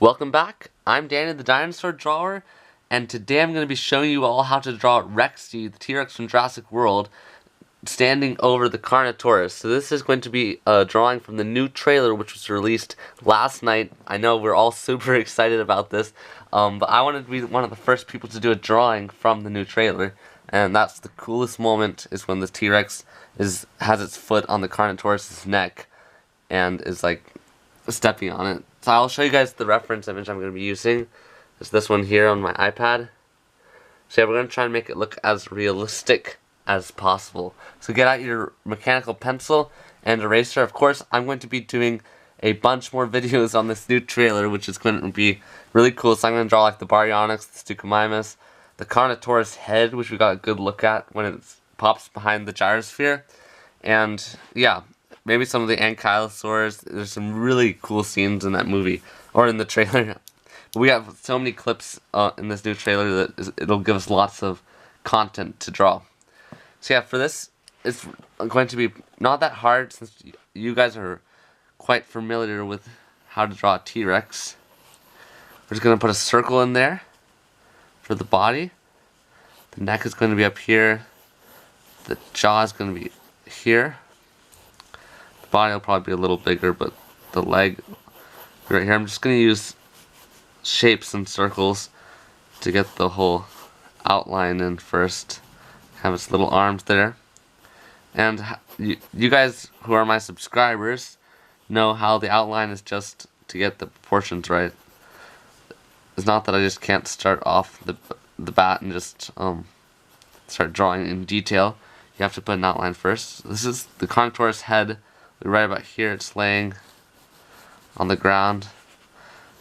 Welcome back. I'm Danny the Dinosaur Drawer, and today I'm going to be showing you all how to draw Rexy, the T-Rex from Jurassic World, standing over the Carnotaurus. So this is going to be a drawing from the new trailer which was released last night. I know we're all super excited about this, but I wanted to be one of the first people to do a drawing from the new trailer, and that's the coolest moment is when the T-Rex has its foot on the Carnotaurus' neck and is like stepping on it. So I'll show you guys the reference image I'm going to be using. It's this one here on my iPad. So yeah, we're going to try and make it look as realistic as possible. So get out your mechanical pencil and eraser. Of course, I'm going to be doing a bunch more videos on this new trailer, which is going to be really cool. So I'm going to draw like the Baryonyx, the Stucomymus, the Carnotaurus head, which we got a good look at when it pops behind the gyrosphere. And yeah, maybe some of the Ankylosaurs. There's some really cool scenes in that movie, or in the trailer. We have so many clips in this new trailer that it'll give us lots of content to draw. So yeah, for this, it's going to be not that hard since you guys are quite familiar with how to draw a T-Rex. We're just going to put a circle in there for the body. The neck is going to be up here. The jaw is going to be here. Body will probably be a little bigger, but the leg right here. I'm just going to use shapes and circles to get the whole outline in first. Have its little arms there. And you guys who are my subscribers know how the outline is just to get the proportions right. It's not that I just can't start off the bat and just start drawing in detail. You have to put an outline first. This is the Carnotaurus head. Right about here, it's laying on the ground.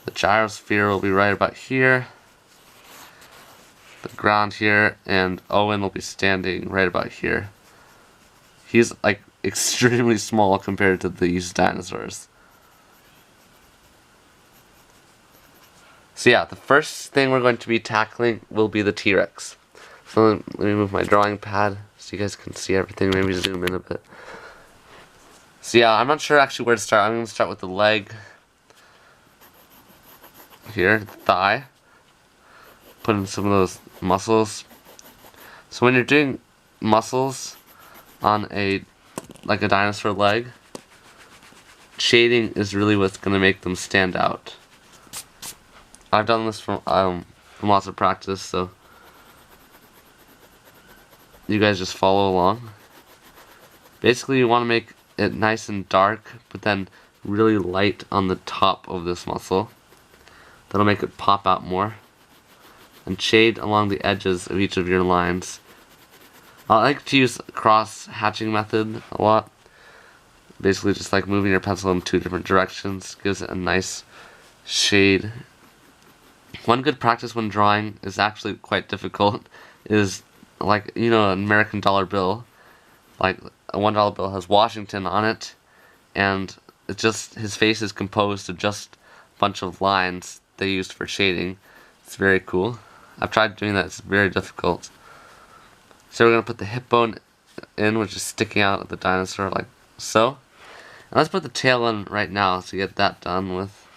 The gyrosphere will be right about here. The ground here, and Owen will be standing right about here. He's like extremely small compared to these dinosaurs. So yeah, the first thing we're going to be tackling will be the T-Rex. So let me move my drawing pad so you guys can see everything. Maybe zoom in a bit. So yeah, I'm not sure actually where to start. I'm going to start with the leg. Here, the thigh. Put in some of those muscles. So when you're doing muscles on a dinosaur leg, shading is really what's going to make them stand out. I've done this from lots of practice, so you guys just follow along. Basically, you want to make it nice and dark, but then really light on the top of this muscle. That'll make it pop out more. And shade along the edges of each of your lines. I like to use cross hatching method a lot. Basically just like moving your pencil in two different directions gives it a nice shade. One good practice when drawing is actually quite difficult is like, you know, an American dollar bill. Like a $1 bill has Washington on it, and it's just his face is composed of just a bunch of lines they used for shading. It's very cool. I've tried doing that. It's very difficult. So we're gonna put the hip bone in, which is sticking out of the dinosaur like so. And let's put the tail in right now to get that done with.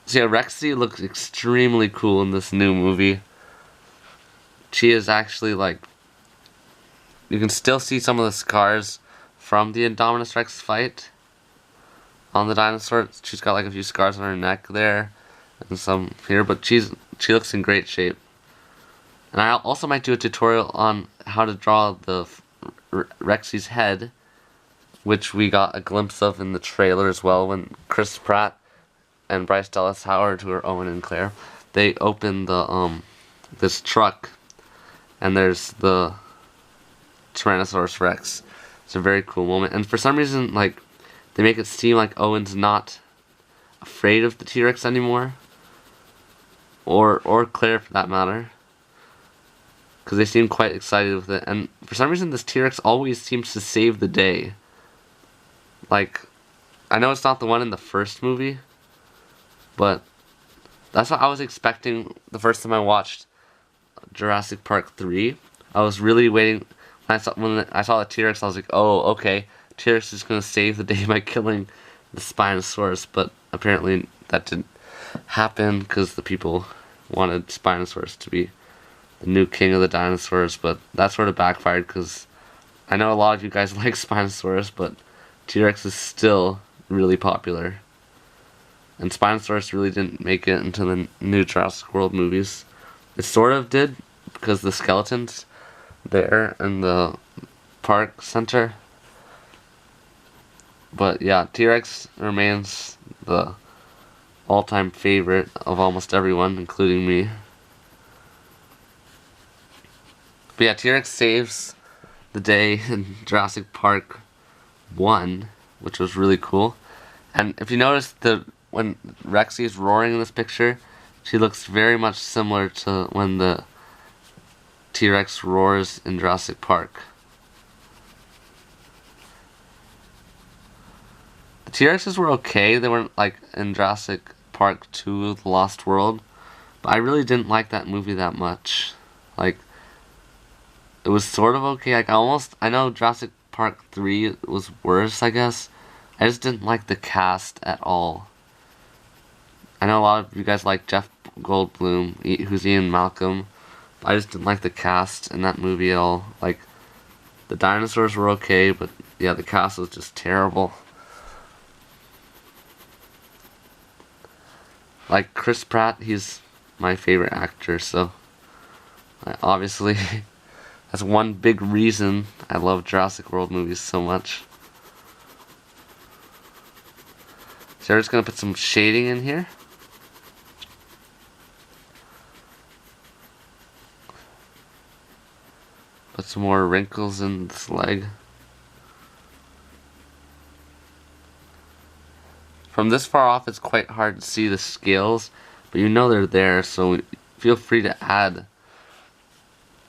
So yeah, Rexy looks extremely cool in this new movie. She is actually like, you can still see some of the scars from the Indominus Rex fight on the dinosaur. She's got like a few scars on her neck there and some here, but she looks in great shape. And I also might do a tutorial on how to draw the Rexy's head, which we got a glimpse of in the trailer as well when Chris Pratt and Bryce Dallas Howard, who are Owen and Claire, they open the this truck, and there's the Tyrannosaurus Rex. It's a very cool moment, and for some reason, like, they make it seem like Owen's not afraid of the T-Rex anymore, or Claire for that matter, because they seem quite excited with it. And for some reason, this T-Rex always seems to save the day. Like, I know it's not the one in the first movie, but that's what I was expecting the first time I watched Jurassic Park 3. I was really waiting. When I saw the T-Rex, I was like, oh, okay, T-Rex is going to save the day by killing the Spinosaurus, but apparently that didn't happen because the people wanted Spinosaurus to be the new king of the dinosaurs, but that sort of backfired because I know a lot of you guys like Spinosaurus, but T-Rex is still really popular. And Spinosaurus really didn't make it into the new Jurassic World movies. It sort of did because the skeletons there in the park center. But yeah, T-Rex remains the all-time favorite of almost everyone, including me. But yeah, T-Rex saves the day in Jurassic Park 1, which was really cool. And if you notice, when Rexy is roaring in this picture, she looks very much similar to when the T-Rex roars in Jurassic Park. The T-Rexes were okay. They weren't like in Jurassic Park 2, The Lost World. But I really didn't like that movie that much. Like, it was sort of okay. Like, I know Jurassic Park 3 was worse, I guess. I just didn't like the cast at all. I know a lot of you guys like Jeff Goldblum, who's Ian Malcolm. But I just didn't like the cast in that movie at all. Like, the dinosaurs were okay, but yeah, the cast was just terrible. Like, Chris Pratt, he's my favorite actor, so obviously that's one big reason I love Jurassic World movies so much. So I'm just going to put some shading in here. Put some more wrinkles in this leg. From this far off, it's quite hard to see the scales, but you know they're there, so feel free to add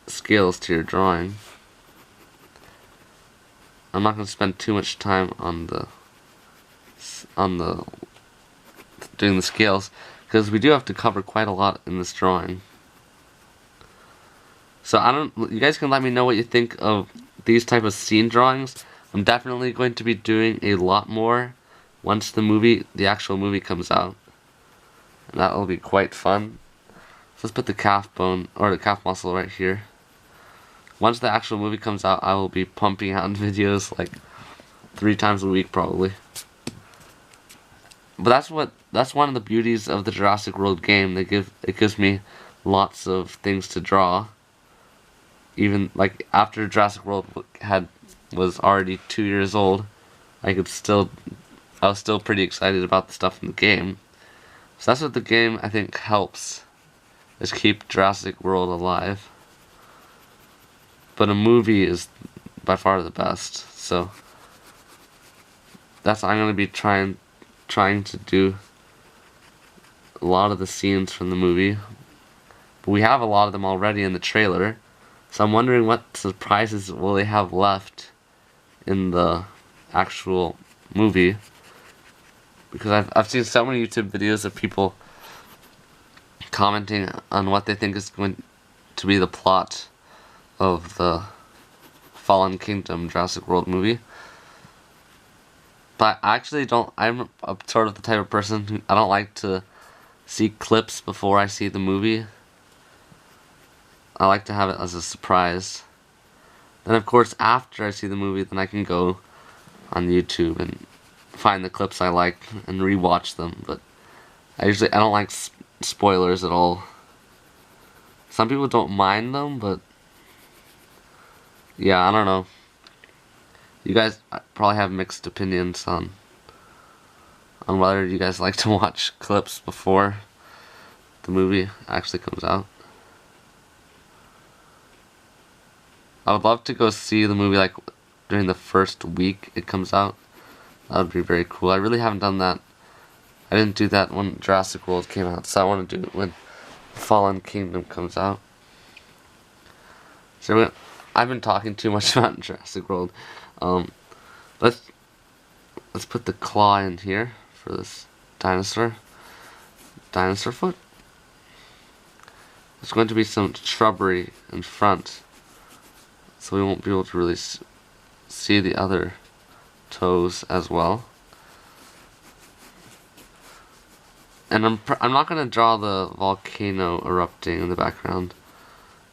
scales to your drawing. I'm not going to spend too much time on doing the scales, because we do have to cover quite a lot in this drawing. So you guys can let me know what you think of these type of scene drawings. I'm definitely going to be doing a lot more once the actual movie comes out. And that will be quite fun. So let's put the calf bone, or the calf muscle right here. Once the actual movie comes out, I will be pumping out videos like 3 times a week probably. But that's one of the beauties of the Jurassic World game. It gives me lots of things to draw. Even like after Jurassic World was already 2 years old, I was still pretty excited about the stuff in the game. So that's what the game, I think, helps, is keep Jurassic World alive. But a movie is by far the best, so I'm going to be trying to do a lot of the scenes from the movie. But we have a lot of them already in the trailer, so I'm wondering what surprises will they have left in the actual movie. Because I've seen so many YouTube videos of people commenting on what they think is going to be the plot of the Fallen Kingdom Jurassic World movie. But I actually I'm sort of the type of person who I don't like to see clips before I see the movie. I like to have it as a surprise. Then of course after I see the movie, then I can go on YouTube and find the clips I like and rewatch them. But I don't like spoilers at all. Some people don't mind them, but yeah, I don't know. You guys probably have mixed opinions on whether you guys like to watch clips before the movie actually comes out. I would love to go see the movie like during the first week it comes out. That would be very cool. I really haven't done that. I didn't do that when Jurassic World came out, so I want to do it when Fallen Kingdom comes out. So I've been talking too much about Jurassic World. Let's put the claw in here for this dinosaur foot. There's going to be some shrubbery in front, so we won't be able to really see the other toes as well. And I'm not gonna draw the volcano erupting in the background.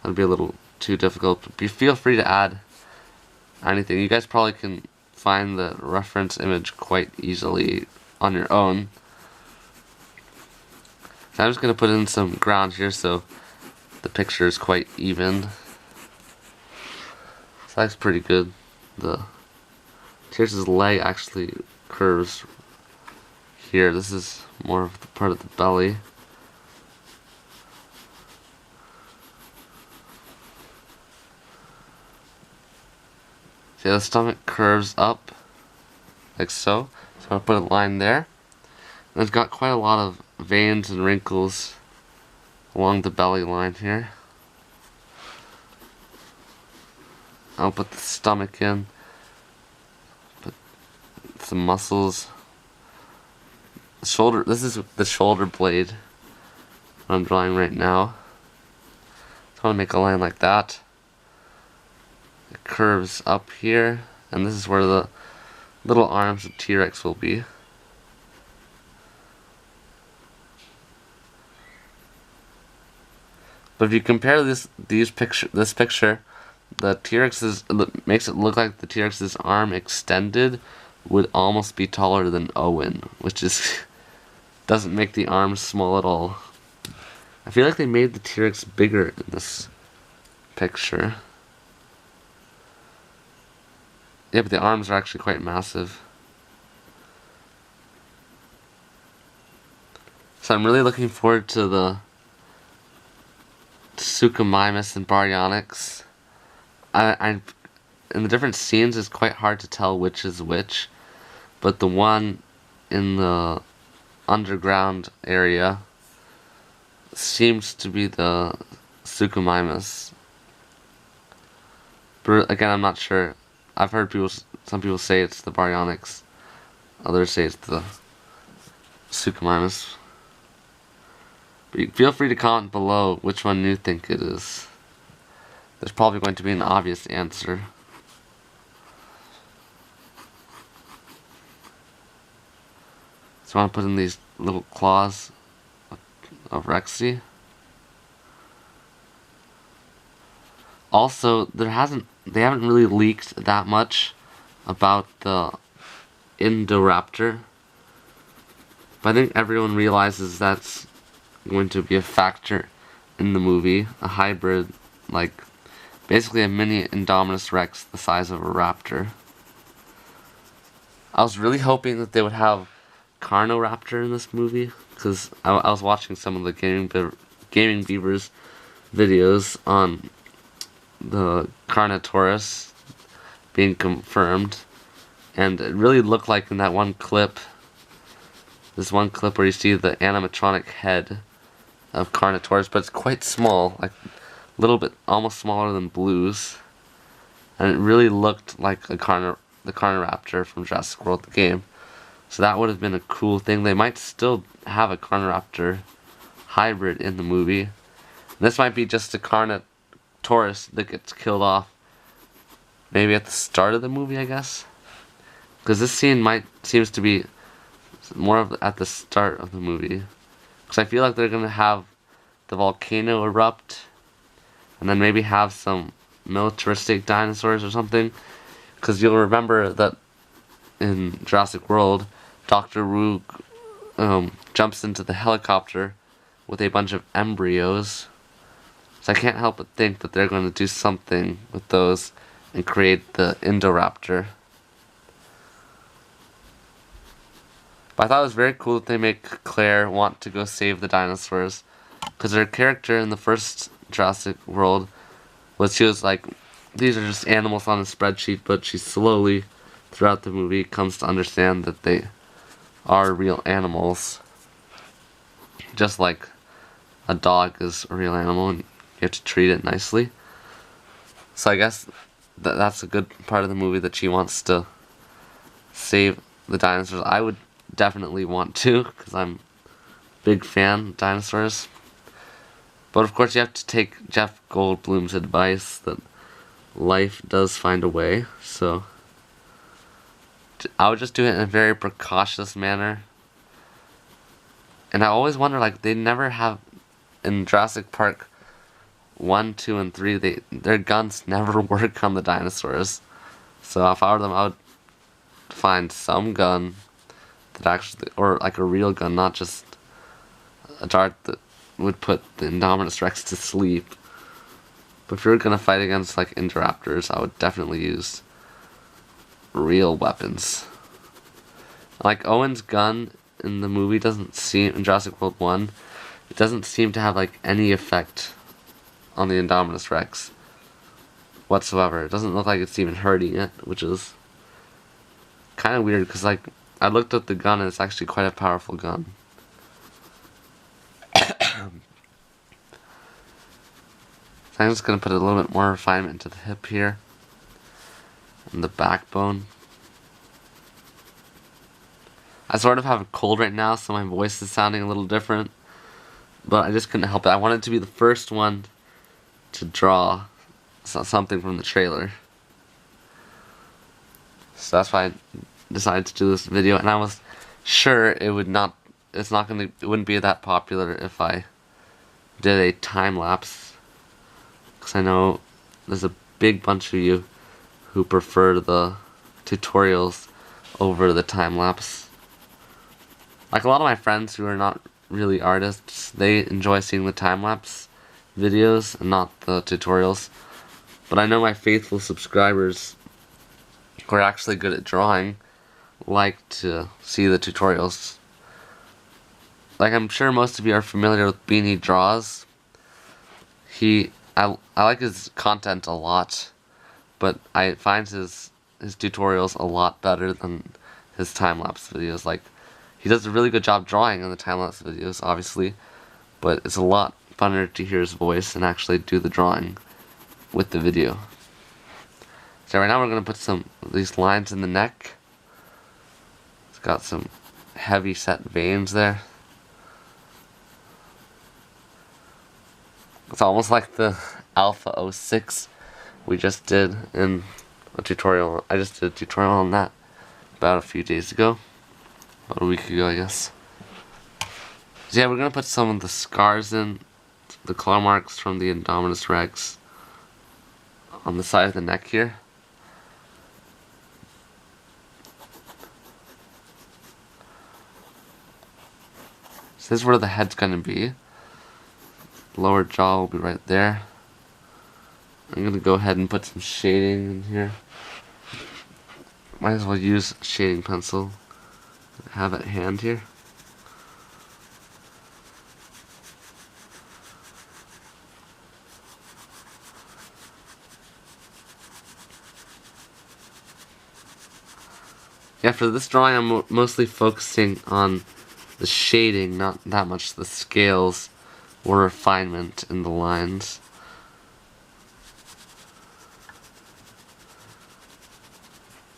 That'd be a little too difficult. But feel free to add anything. You guys probably can find the reference image quite easily on your own. So I'm just gonna put in some ground here so the picture is quite even. So that's pretty good. The T-Rex's leg actually curves here. This is more of the part of the belly. See, the stomach curves up like so. So I'll put a line there. And it's got quite a lot of veins and wrinkles along the belly line here. I'll put the stomach in. Put some muscles. The shoulder. This is the shoulder blade I'm drawing right now. So I want to make a line like that. It curves up here, and this is where the little arms of T-Rex will be. But if you compare this picture, the T-Rex's makes it look like the T-Rex's arm extended would almost be taller than Owen, which is doesn't make the arms small at all. I feel like they made the T-Rex bigger in this picture. Yeah, but the arms are actually quite massive. So I'm really looking forward to the Suchomimus and Baryonyx. In the different scenes, it's quite hard to tell which is which, but the one in the underground area seems to be the Suchomimus. But again, I'm not sure. I've heard some people say it's the Baryonyx, others say it's the Suchomimus. But feel free to comment below which one you think it is. There's probably going to be an obvious answer. So I want to put in these little claws of Rexy. Also, they haven't really leaked that much about the Indoraptor, but I think everyone realizes that's going to be a factor in the movie. A hybrid, like basically a mini Indominus Rex the size of a raptor. I was really hoping that they would have Carnoraptor in this movie, because I was watching some of the Gaming Beavers videos on the Carnotaurus being confirmed, and it really looked like in that one clip, this one clip where you see the animatronic head of Carnotaurus, but it's quite small, like a little bit, almost smaller than Blue's, and it really looked like the Carnoraptor from Jurassic World, the game. So that would have been a cool thing. They might still have a Carnoraptor hybrid in the movie. This might be just a Carnotaurus that gets killed off maybe at the start of the movie, I guess. Because this scene seems to be more of at the start of the movie. Because I feel like they're going to have the volcano erupt, and then maybe have some militaristic dinosaurs or something. Because you'll remember that in Jurassic World, Dr. Wu jumps into the helicopter with a bunch of embryos. So I can't help but think that they're going to do something with those and create the Indoraptor. But I thought it was very cool that they make Claire want to go save the dinosaurs. Because her character in the first Jurassic World she was like, these are just animals on a spreadsheet, but she slowly, throughout the movie, comes to understand that they are real animals. Just like a dog is a real animal and you have to treat it nicely. So I guess that's a good part of the movie, that she wants to save the dinosaurs. I would definitely want to, because I'm a big fan of dinosaurs. But of course you have to take Jeff Goldblum's advice that life does find a way, so I would just do it in a very precautious manner. And I always wonder, like, they never have, in Jurassic Park 1, 2, and 3, their guns never work on the dinosaurs. So if I were them, I would find some gun that actually, or like a real gun, not just a dart that would put the Indominus Rex to sleep. But if you're gonna fight against like Indoraptors, I would definitely use real weapons. Like Owen's gun in the movie doesn't seem, in Jurassic World 1, it doesn't seem to have like any effect on the Indominus Rex whatsoever. It doesn't look like it's even hurting it, which is kind of weird because like I looked at the gun and it's actually quite a powerful gun. So I'm just going to put a little bit more refinement into the hip here and the backbone. I sort of have a cold right now, so my voice is sounding a little different, but I just couldn't help it. I wanted to be the first one to draw something from the trailer. So that's why I decided to do this video, and I was sure it wouldn't be that popular if I did a time lapse, because I know there's a big bunch of you who prefer the tutorials over the time lapse. Like a lot of my friends who are not really artists, they enjoy seeing the time lapse videos and not the tutorials. But I know my faithful subscribers who are actually good at drawing like to see the tutorials. Like I'm sure most of you are familiar with Beanie Draws. I like his content a lot, but I find his tutorials a lot better than his time-lapse videos. Like, he does a really good job drawing in the time-lapse videos, obviously, but it's a lot funner to hear his voice and actually do the drawing with the video. So right now we're going to put some of these lines in the neck. It's got some heavy set veins there. It's almost like the Alpha 06 we just did in a tutorial. I just did a tutorial on that about a few days ago. About a week ago, I guess. So yeah, we're going to put some of the scars in, the claw marks from the Indominus Rex on the side of the neck here. So this is where the head's going to be. Lower jaw will be right there. I'm going to go ahead and put some shading in here. Might as well use a shading pencil. I have it at hand here. Yeah, for this drawing I'm mostly focusing on the shading, not that much the scales or refinement in the lines.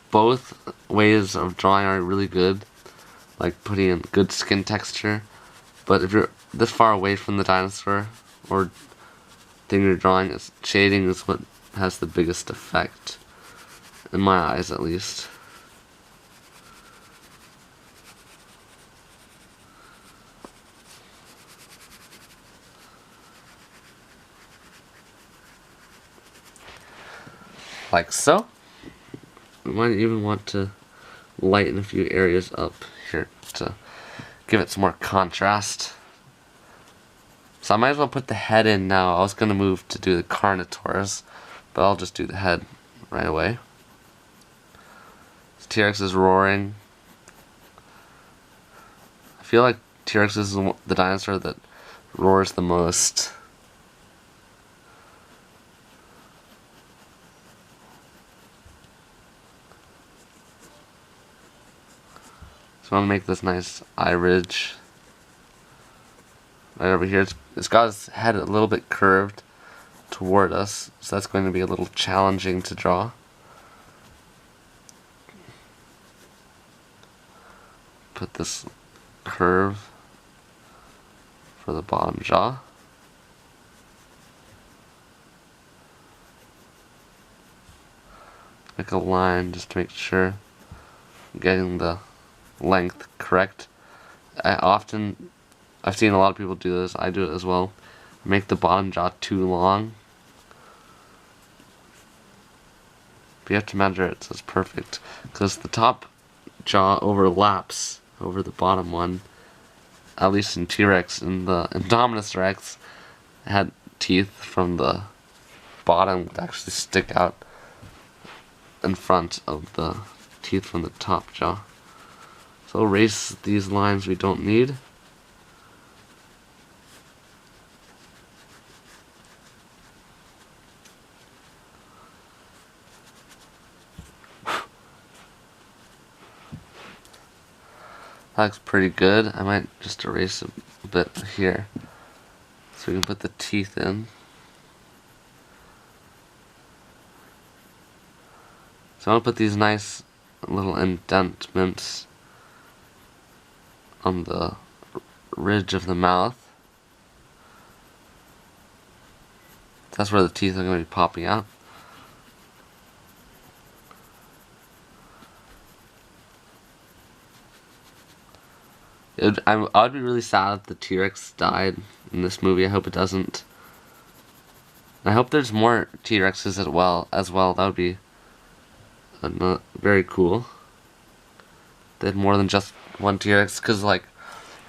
Both ways of drawing are really good, like putting in good skin texture, but if you're this far away from the dinosaur or thing you're drawing, shading is what has the biggest effect, in my eyes at least. Like so. We might even want to lighten a few areas up here to give it some more contrast. So I might as well put the head in now. I was going to move to do the Carnotaurus, but I'll just do the head right away. This T-Rex is roaring. I feel like T-Rex is the dinosaur that roars the most. So I'm going to make this nice eye ridge right over here. It's got its head a little bit curved toward us, so that's going to be a little challenging to draw. Put this curve for the bottom jaw. Make a line just to make sure I'm getting the length correct. I often I've seen a lot of people do this. I do it as well. Make the bottom jaw too long. But you have to measure it so it's perfect. Because the top jaw overlaps over the bottom one. At least in T-Rex. And the Indominus Rex had teeth from the bottom that actually stick out in front of the teeth from the top jaw. So erase these lines we don't need. That looks pretty good. I might just erase a bit here so we can put the teeth in. So I'll put these nice little indentments on the ridge of the mouth. That's where the teeth are going to be popping out. I would be really sad if the T-Rex died in this movie. I hope it doesn't. And I hope there's more T-Rexes as well. That would be very cool. They had more than just one T-Rex, because like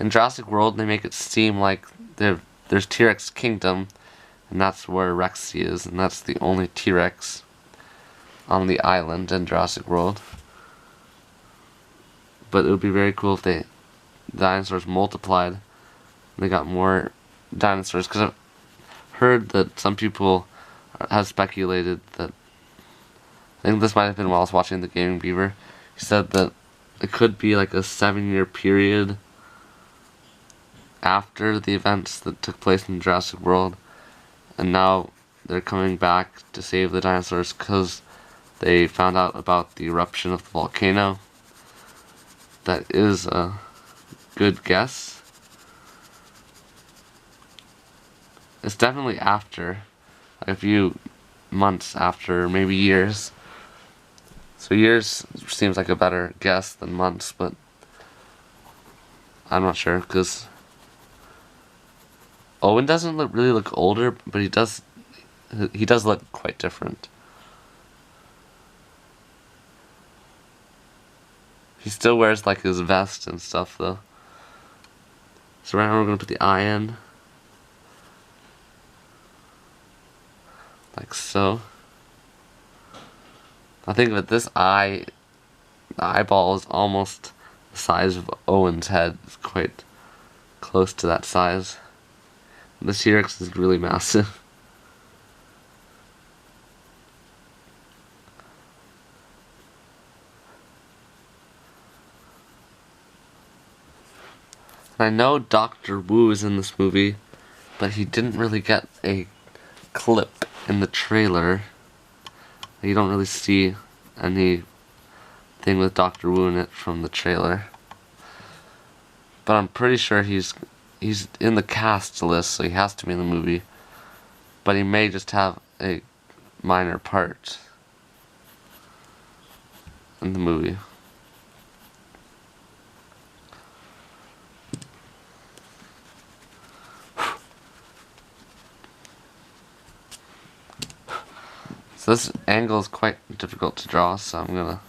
in Jurassic World they make it seem like there's T-Rex Kingdom, and that's where Rexy is, and that's the only T-Rex on the island in Jurassic World. But it would be very cool if the dinosaurs multiplied and they got more dinosaurs, because I've heard that some people have speculated that, I think this might have been while I was watching The Gaming Beaver, he said that it could be like a 7-year period after the events that took place in Jurassic World, and now they're coming back to save the dinosaurs because they found out about the eruption of the volcano. That is a good guess. It's definitely after, like a few months after, maybe years. So years seems like a better guess than months, but I'm not sure, because Owen doesn't really look older, but he does look quite different. He still wears like his vest and stuff though. So right now we're going to put the eye in. Like so. I think that this eye, the eyeball is almost the size of Owen's head. It's quite close to that size. This T-Rex is really massive. I know Dr. Wu is in this movie, but he didn't really get a clip in the trailer. You don't really see anything with Dr. Wu in it from the trailer. But I'm pretty sure he's in the cast list, so he has to be in the movie. But he may just have a minor part in the movie. So this angle is quite difficult to draw, so I'm gonna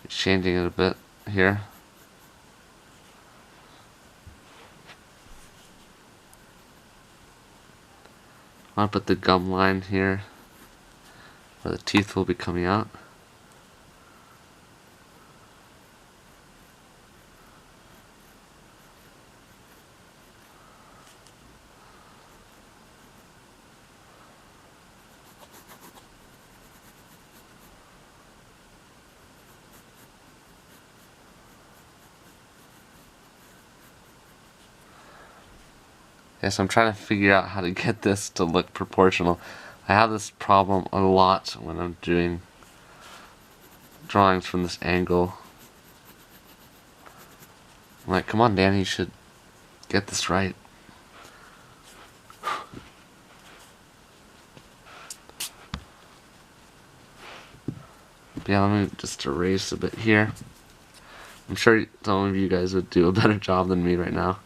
be changing it a bit here. I'll put the gum line here where the teeth will be coming out. Yes, I'm trying to figure out how to get this to look proportional. I have this problem a lot when I'm doing drawings from this angle. I'm like, come on, Danny, you should get this right. But yeah, let me just erase a bit here. I'm sure some of you guys would do a better job than me right now.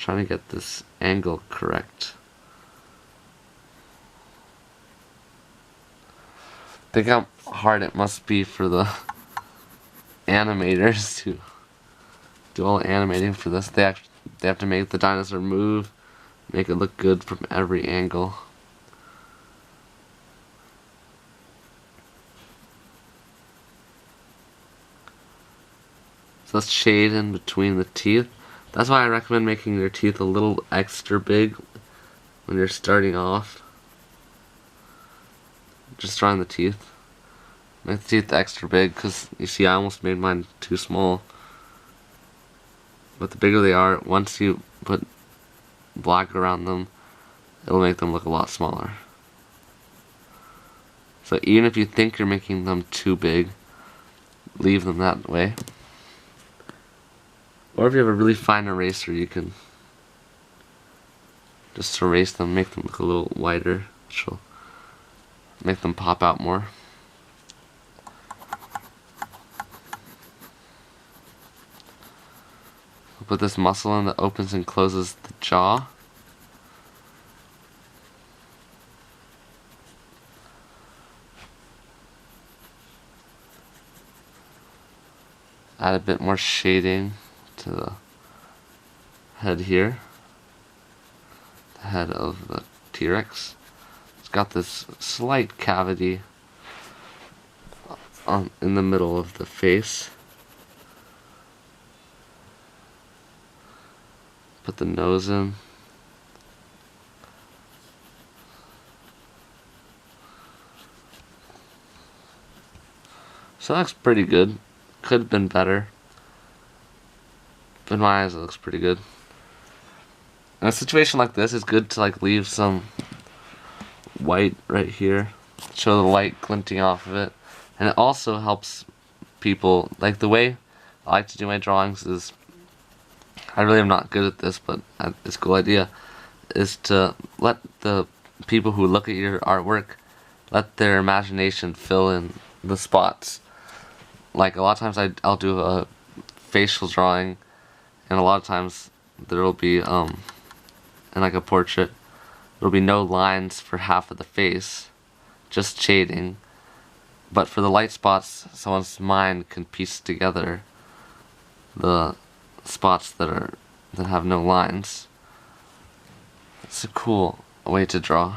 Trying to get this angle correct. Think how hard it must be for the animators to do all the animating for this. They have to make the dinosaur move, make it look good from every angle. So let's shade in between the teeth. That's why I recommend making your teeth a little extra big when you're starting off. Just drawing the teeth. Make the teeth extra big, because you see I almost made mine too small. But the bigger they are, once you put black around them, it'll make them look a lot smaller. So even if you think you're making them too big, leave them that way. Or if you have a really fine eraser, you can just erase them, make them look a little wider, which will make them pop out more. I'll put this muscle in that opens and closes the jaw. Add a bit more shading to the head here. The head of the T-Rex. It's got this slight cavity in the middle of the face. Put the nose in. So that looks pretty good. Could have been better. But in my eyes, it looks pretty good. In a situation like this, it's good to leave some white right here. Show the light glinting off of it. And it also helps people, the way I like to do my drawings is, I really am not good at this, but it's a cool idea, is to let the people who look at your artwork, let their imagination fill in the spots. Like a lot of times I'll do a facial drawing, and a lot of times there will be, in like a portrait, there will be no lines for half of the face, just shading. But for the light spots, someone's mind can piece together the spots that have no lines. It's a cool way to draw.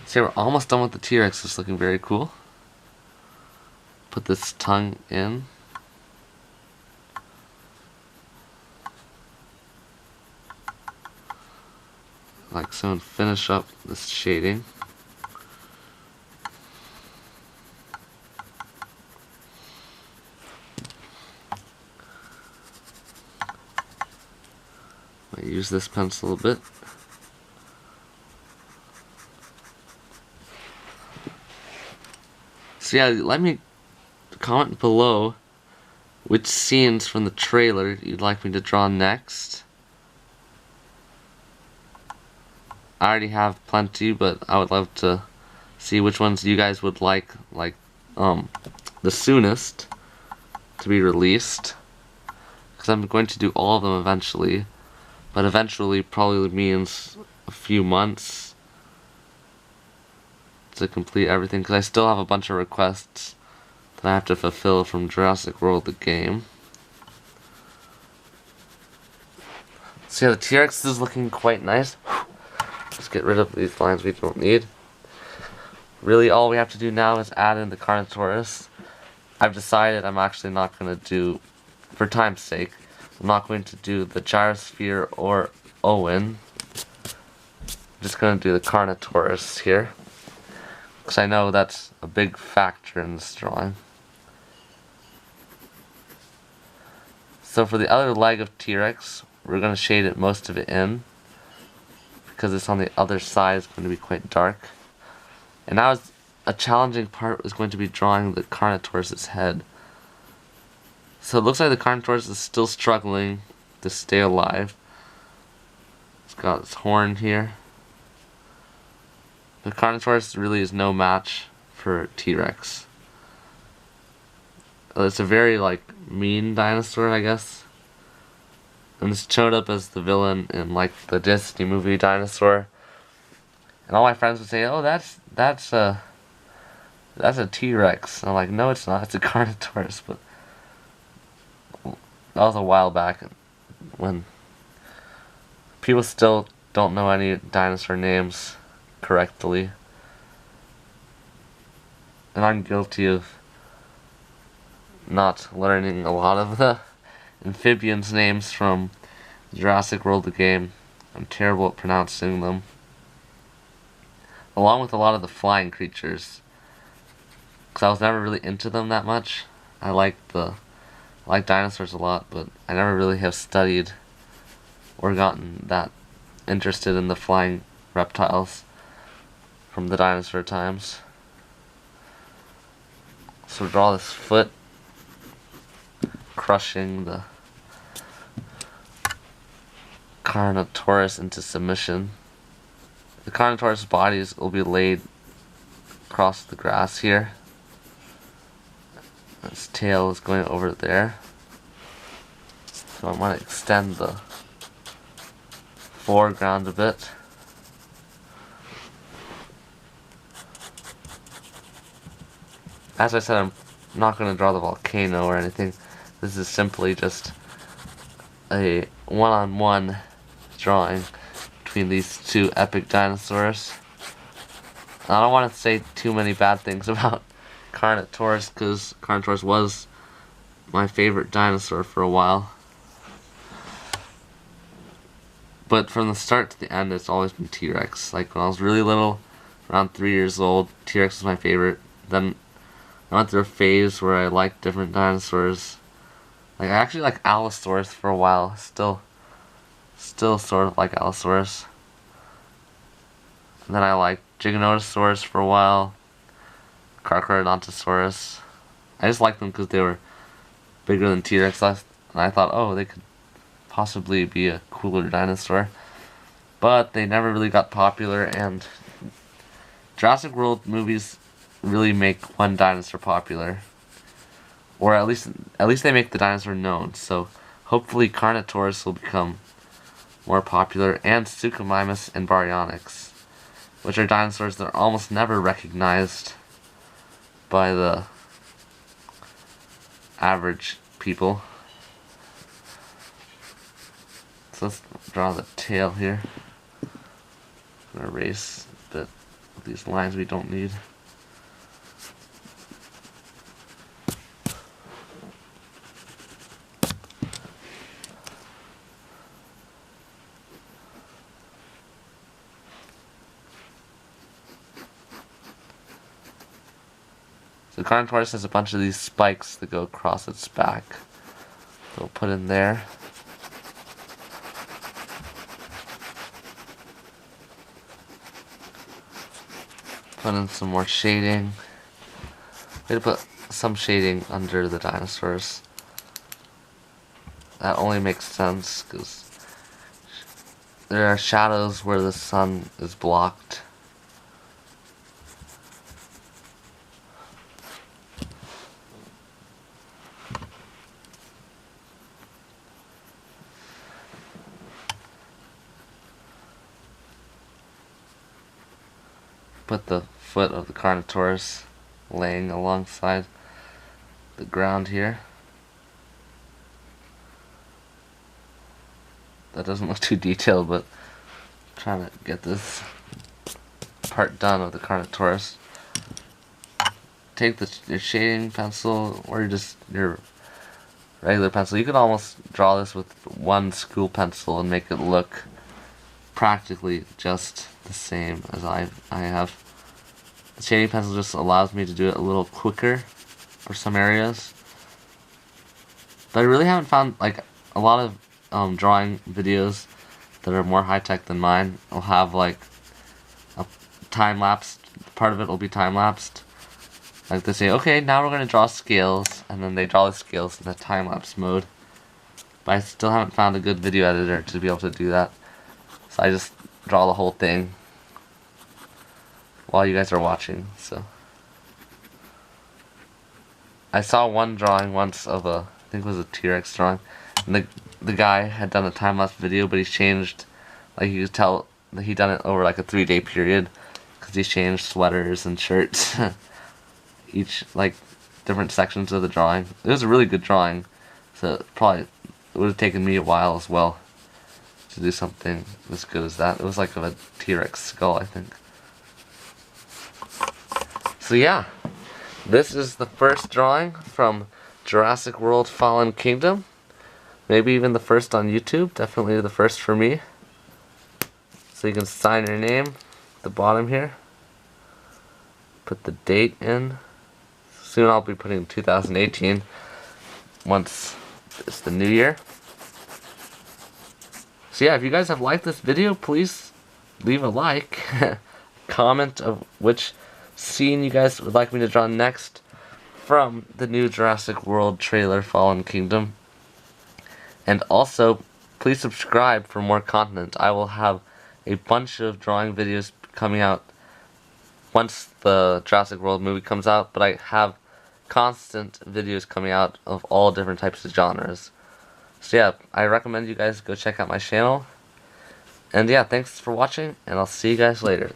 See, we're almost done with the T-Rex. It's looking very cool. Put this tongue in. Like so, and finish up this shading. I use this pencil a bit. So yeah, let me comment below which scenes from the trailer you'd like me to draw next. I already have plenty, but I would love to see which ones you guys would like the soonest to be released. Because I'm going to do all of them eventually, but eventually probably means a few months to complete everything, because I still have a bunch of requests that I have to fulfill from Jurassic World the game. So yeah, the T-Rex is looking quite nice. Let's get rid of these lines we don't need. Really, all we have to do now is add in the Carnotaurus. I've decided I'm actually not going to do, for time's sake, I'm not going to do the gyrosphere or Owen. I'm just going to do the Carnotaurus here, because I know that's a big factor in this drawing. So for the other leg of T-Rex, we're going to shade most of it in, because it's on the other side. It's going to be quite dark. And now a challenging part was going to be drawing the Carnotaurus' head. So it looks like the Carnotaurus is still struggling to stay alive. It's got its horn here. The Carnotaurus really is no match for T-Rex. It's a very mean dinosaur, I guess. and it showed up as the villain in like the Disney movie Dinosaur. And all my friends would say, "Oh, that's a T-Rex." And I'm like, "No, it's not. It's a Carnotaurus." But that was a while back when people still don't know any dinosaur names correctly. And I'm guilty of not learning a lot of the amphibians' names from Jurassic World the game. I'm terrible at pronouncing them. Along with a lot of the flying creatures. Because I was never really into them that much. I like dinosaurs a lot, but I never really have studied or gotten that interested in the flying reptiles from the dinosaur times. So draw this foot crushing the Carnotaurus into submission. The Carnotaurus bodies will be laid across the grass here. Its tail is going over there. So I want to extend the foreground a bit. As I said, I'm not going to draw the volcano or anything. This is simply just a one-on-one drawing between these two epic dinosaurs. I don't want to say too many bad things about Carnotaurus, because Carnotaurus was my favorite dinosaur for a while. But from the start to the end, it's always been T-Rex. Like when I was really little, around 3 years old, T-Rex was my favorite. Then I went through a phase where I liked different dinosaurs. Like I actually like Allosaurus for a while. Still sort of like Allosaurus. And then I liked Giganotosaurus for a while. Carnotaurus. I just liked them because they were bigger than T-Rex, and I thought, oh, they could possibly be a cooler dinosaur. But they never really got popular, and Jurassic World movies really make one dinosaur popular. Or at least they make the dinosaur known. So hopefully Carnotaurus will become more popular, and Suchomimus and Baryonyx, which are dinosaurs that are almost never recognized by the average people. So let's draw the tail here. I'm gonna erase a bit of these lines we don't need. So Carnotaurus has a bunch of these spikes that go across its back. So we'll put in there. Put in some more shading. We had to put some shading under the dinosaurs. That only makes sense because there are shadows where the sun is blocked. Put the foot of the Carnotaurus laying alongside the ground here. That doesn't look too detailed, but I'm trying to get this part done of the Carnotaurus. Take your shading pencil or your regular pencil. You could almost draw this with one school pencil and make it look practically just the same as I have. The shading pencil just allows me to do it a little quicker for some areas. But I really haven't found, like, a lot of drawing videos that are more high-tech than mine will have, like, a time-lapse. Part of it will be time-lapsed. Like, they say, okay, now we're going to draw scales, and then they draw the scales in the time-lapse mode. But I still haven't found a good video editor to be able to do that. So I just draw the whole thing while you guys are watching. So I saw one drawing once of I think it was a T-Rex drawing, and the guy had done a time-lapse video, but he's changed, like you could tell that he done it over like a 3-day period, because he's changed sweaters and shirts, each, like, different sections of the drawing. It was a really good drawing, so it would have taken me a while as well to do something as good as that. It was like a T-Rex skull, I think. So yeah, this is the first drawing from Jurassic World Fallen Kingdom. Maybe even the first on YouTube. Definitely the first for me. So you can sign your name at the bottom here. Put the date in. Soon I'll be putting 2018 once it's the new year. So yeah, if you guys have liked this video, please leave a like. Comment of which scene you guys would like me to draw next from the new Jurassic World trailer, Fallen Kingdom. And also, please subscribe for more content. I will have a bunch of drawing videos coming out once the Jurassic World movie comes out, but I have constant videos coming out of all different types of genres. So yeah, I recommend you guys go check out my channel. And yeah, thanks for watching, and I'll see you guys later.